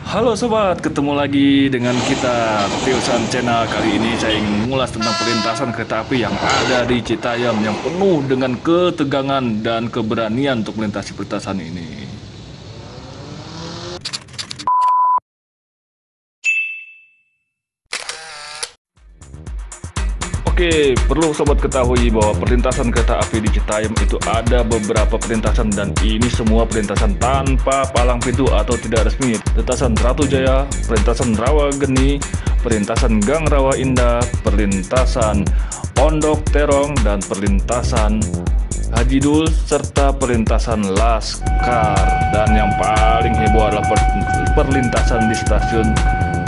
Halo sobat, ketemu lagi dengan kita Tiusan Channel. Kali ini saya ingin mengulas tentang perlintasan kereta api yang ada di Citayam yang penuh dengan ketegangan dan keberanian untuk melintasi perlintasan ini. Oke, perlu sobat ketahui bahwa perlintasan kereta api di Citayam itu ada beberapa perlintasan, dan ini semua perlintasan tanpa palang pintu atau tidak resmi. Perlintasan Ratu Jaya, perlintasan Rawageni, perlintasan Gang Rawa Indah, perlintasan Pondok Terong, dan perlintasan Haji Dul, serta perlintasan Laskar. Dan yang paling heboh adalah perlintasan di stasiun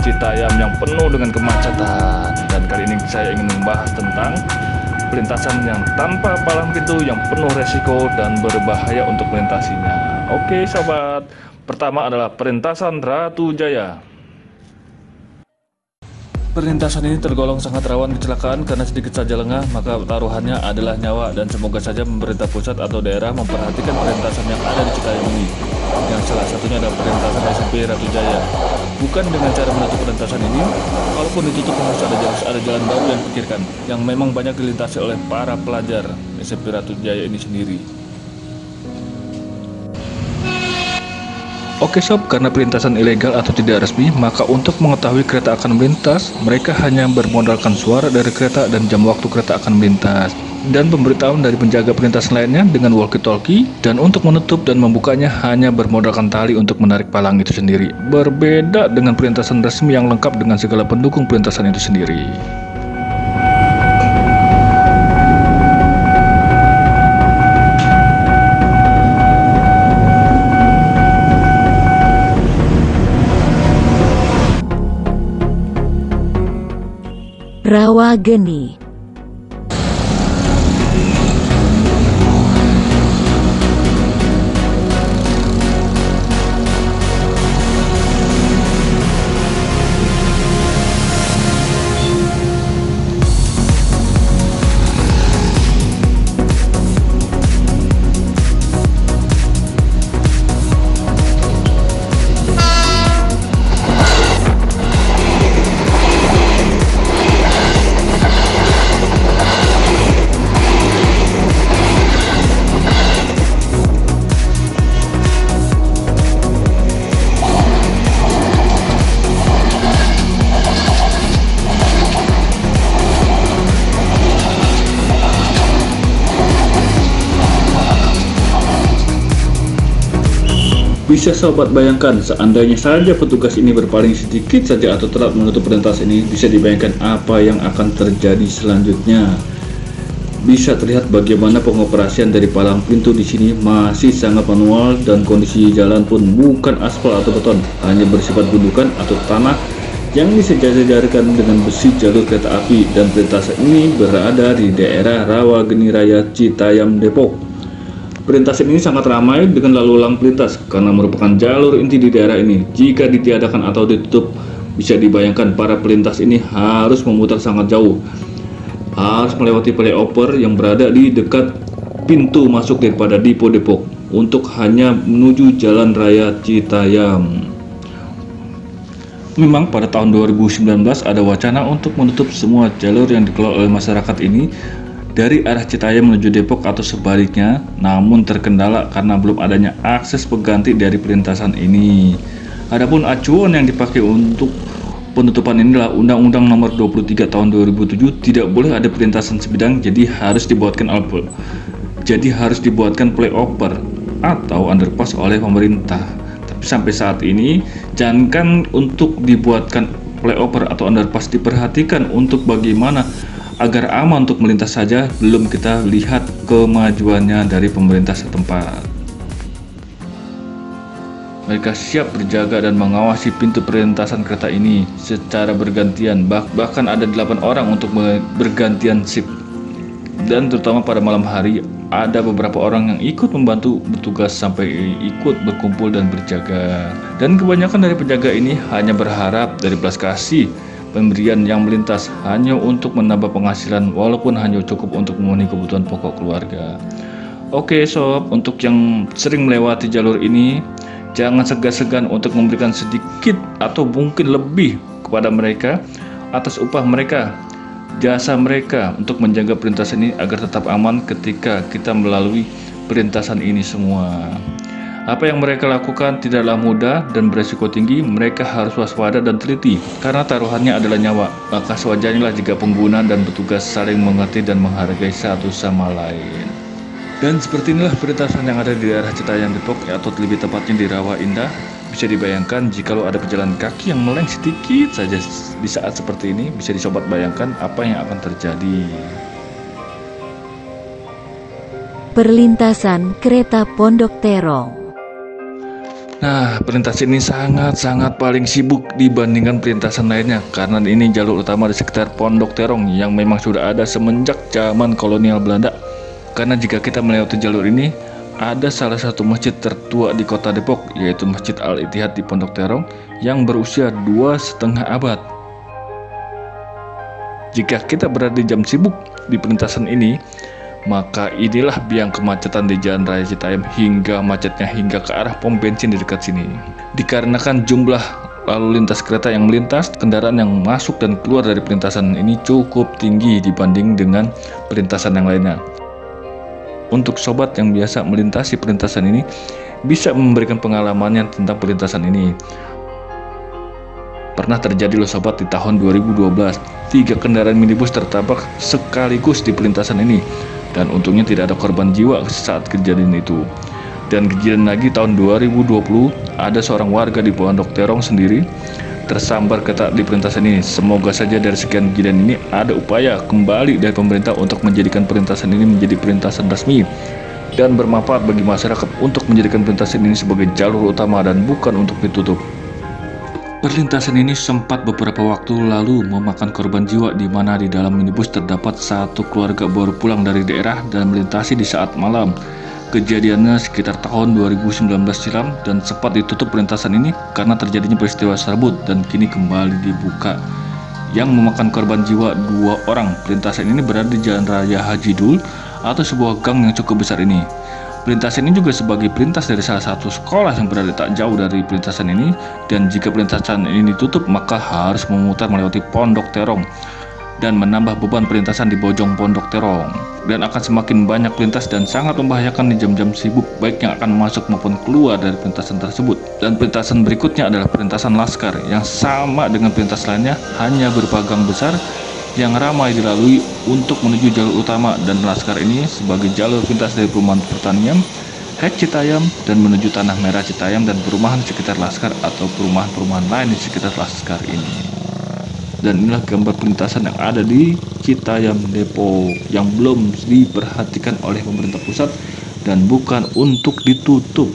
Citayam yang penuh dengan kemacetan. Dan kali ini saya ingin membahas tentang perlintasan yang tanpa palang pintu yang penuh resiko dan berbahaya untuk melintasinya. Oke sobat, pertama adalah perlintasan Ratu Jaya. Perlintasan ini tergolong sangat rawan kecelakaan karena sedikit saja lengah maka taruhannya adalah nyawa, dan semoga saja pemerintah pusat atau daerah memperhatikan perlintasan yang ada di Citayam ini. Yang salah satunya adalah perlintasan SMP Ratu Jaya. Bukan dengan cara menutup perlintasan ini, kalaupun ditutup harus ada jalan baru yang pikirkan, yang memang banyak dilintasi oleh para pelajar SMP Ratu Jaya ini sendiri. Oke sob, karena perlintasan ilegal atau tidak resmi, maka untuk mengetahui kereta akan melintas, mereka hanya bermodalkan suara dari kereta dan jam waktu kereta akan melintas, dan pemberitahuan dari penjaga perlintasan lainnya dengan walkie-talkie, dan untuk menutup dan membukanya hanya bermodalkan tali untuk menarik palang itu sendiri. Berbeda dengan perlintasan resmi yang lengkap dengan segala pendukung perlintasan itu sendiri. Rawageni. Bisa sobat bayangkan, seandainya saja petugas ini berpaling sedikit saja atau telat menutup perlintasan ini, bisa dibayangkan apa yang akan terjadi selanjutnya. Bisa terlihat bagaimana pengoperasian dari palang pintu di sini masih sangat manual, dan kondisi jalan pun bukan aspal atau beton, hanya bersifat gundukan atau tanah yang disejajarkan dengan besi jalur kereta api. Dan perlintasan ini berada di daerah Rawageni Raya, Citayam, Depok. Perlintasan ini sangat ramai dengan lalu lalang pelintas karena merupakan jalur inti di daerah ini. Jika ditiadakan atau ditutup, bisa dibayangkan para pelintas ini harus memutar sangat jauh, harus melewati flyover yang berada di dekat pintu masuk daripada Dipo Depok untuk hanya menuju Jalan Raya Citayam. Memang pada tahun 2019 ada wacana untuk menutup semua jalur yang dikelola oleh masyarakat ini dari arah Citayam menuju Depok atau sebaliknya, namun terkendala karena belum adanya akses pengganti dari perlintasan ini. Adapun acuan yang dipakai untuk penutupan inilah Undang-Undang Nomor 23 Tahun 2007, tidak boleh ada perlintasan sebidang, jadi harus dibuatkan flyover atau underpass oleh pemerintah. Tapi sampai saat ini, jangankan untuk dibuatkan flyover atau underpass, diperhatikan untuk bagaimana agar aman untuk melintas saja belum kita lihat kemajuannya dari pemerintah setempat. Mereka siap berjaga dan mengawasi pintu perlintasan kereta ini secara bergantian, bahkan ada 8 orang untuk bergantian shift. Dan terutama pada malam hari ada beberapa orang yang ikut membantu bertugas sampai ikut berkumpul dan berjaga. Dan kebanyakan dari penjaga ini hanya berharap dari belas kasih pemberian yang melintas hanya untuk menambah penghasilan, walaupun hanya cukup untuk memenuhi kebutuhan pokok keluarga. Oke sob, untuk yang sering melewati jalur ini, Jangan segan-segan untuk memberikan sedikit atau mungkin lebih kepada mereka atas upah mereka, jasa mereka untuk menjaga perlintasan ini agar tetap aman ketika kita melalui perlintasan ini semua. Apa yang mereka lakukan tidaklah mudah dan beresiko tinggi. Mereka harus waspada dan teliti karena taruhannya adalah nyawa. Maka sewajarnya jika pengguna dan petugas saling mengerti dan menghargai satu sama lain. Dan seperti inilah perlintasan yang ada di daerah Citayam Depok, atau lebih tepatnya di Rawa Indah. Bisa dibayangkan jika ada pejalan kaki yang meleng sedikit saja di saat seperti ini, bisa disobat bayangkan apa yang akan terjadi. Perlintasan kereta Pondok Terong. Nah, perlintasan ini sangat paling sibuk dibandingkan perlintasan lainnya karena ini jalur utama di sekitar Pondok Terong yang memang sudah ada semenjak zaman kolonial Belanda. Karena jika kita melewati jalur ini, ada salah satu masjid tertua di kota Depok, yaitu Masjid Al-Ittihad di Pondok Terong yang berusia 2,5 abad. Jika kita berada di jam sibuk di perlintasan ini, maka inilah biang kemacetan di Jalan Raya Citayam hingga macetnya hingga ke arah pom bensin di dekat sini. Dikarenakan jumlah lalu lintas kereta yang melintas, kendaraan yang masuk dan keluar dari perlintasan ini cukup tinggi dibanding dengan perlintasan yang lainnya. Untuk sobat yang biasa melintasi perlintasan ini, bisa memberikan pengalamannya tentang perlintasan ini. Pernah terjadi loh sobat, di tahun 2012, 3 kendaraan minibus tertabrak sekaligus di perlintasan ini. Dan untungnya tidak ada korban jiwa saat kejadian itu. Dan kejadian lagi tahun 2020, ada seorang warga di Pondok Terong sendiri tersambar kereta di perlintasan ini. Semoga saja dari sekian kejadian ini ada upaya kembali dari pemerintah untuk menjadikan perlintasan ini menjadi perlintasan resmi dan bermanfaat bagi masyarakat untuk menjadikan perlintasan ini sebagai jalur utama dan bukan untuk ditutup. Perlintasan ini sempat beberapa waktu lalu memakan korban jiwa, di mana di dalam minibus terdapat satu keluarga baru pulang dari daerah dan melintasi di saat malam. Kejadiannya sekitar tahun 2019 silam dan sempat ditutup perlintasan ini karena terjadinya peristiwa tersebut dan kini kembali dibuka yang memakan korban jiwa 2 orang. Perlintasan ini berada di Jalan Raya Haji Dul atau sebuah gang yang cukup besar ini. Perlintasan ini juga sebagai perlintas dari salah satu sekolah yang berada tak jauh dari perlintasan ini, dan jika perlintasan ini ditutup maka harus memutar melewati Pondok Terong dan menambah beban perlintasan di Bojong Pondok Terong, dan akan semakin banyak pelintas dan sangat membahayakan di jam-jam sibuk baik yang akan masuk maupun keluar dari perlintasan tersebut. Dan perlintasan berikutnya adalah perlintasan Laskar yang sama dengan perlintas lainnya, hanya berupa gang besar yang ramai dilalui untuk menuju jalur utama, dan Laskar ini sebagai jalur pintas dari perumahan pertanian Hek Citayam dan menuju Tanah Merah Citayam dan perumahan sekitar Laskar atau perumahan-perumahan lain di sekitar Laskar ini. Dan inilah gambar perlintasan yang ada di Citayam Depok yang belum diperhatikan oleh pemerintah pusat dan bukan untuk ditutup.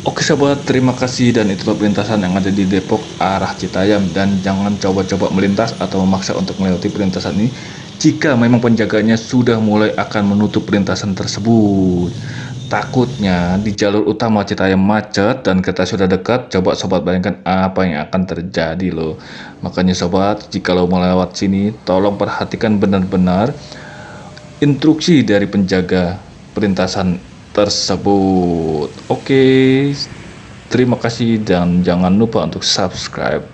Oke sahabat, terima kasih, dan itulah perlintasan yang ada di Depok arah Citayam. Dan jangan coba-coba melintas atau memaksa untuk melewati perlintasan ini jika memang penjaganya sudah mulai akan menutup perlintasan tersebut. Takutnya di jalur utama Citayam macet dan kereta sudah dekat. Coba sobat bayangkan apa yang akan terjadi loh. Makanya sobat, jika lo mau lewat sini, tolong perhatikan benar-benar instruksi dari penjaga perlintasan tersebut. Oke, terima kasih dan jangan lupa untuk subscribe.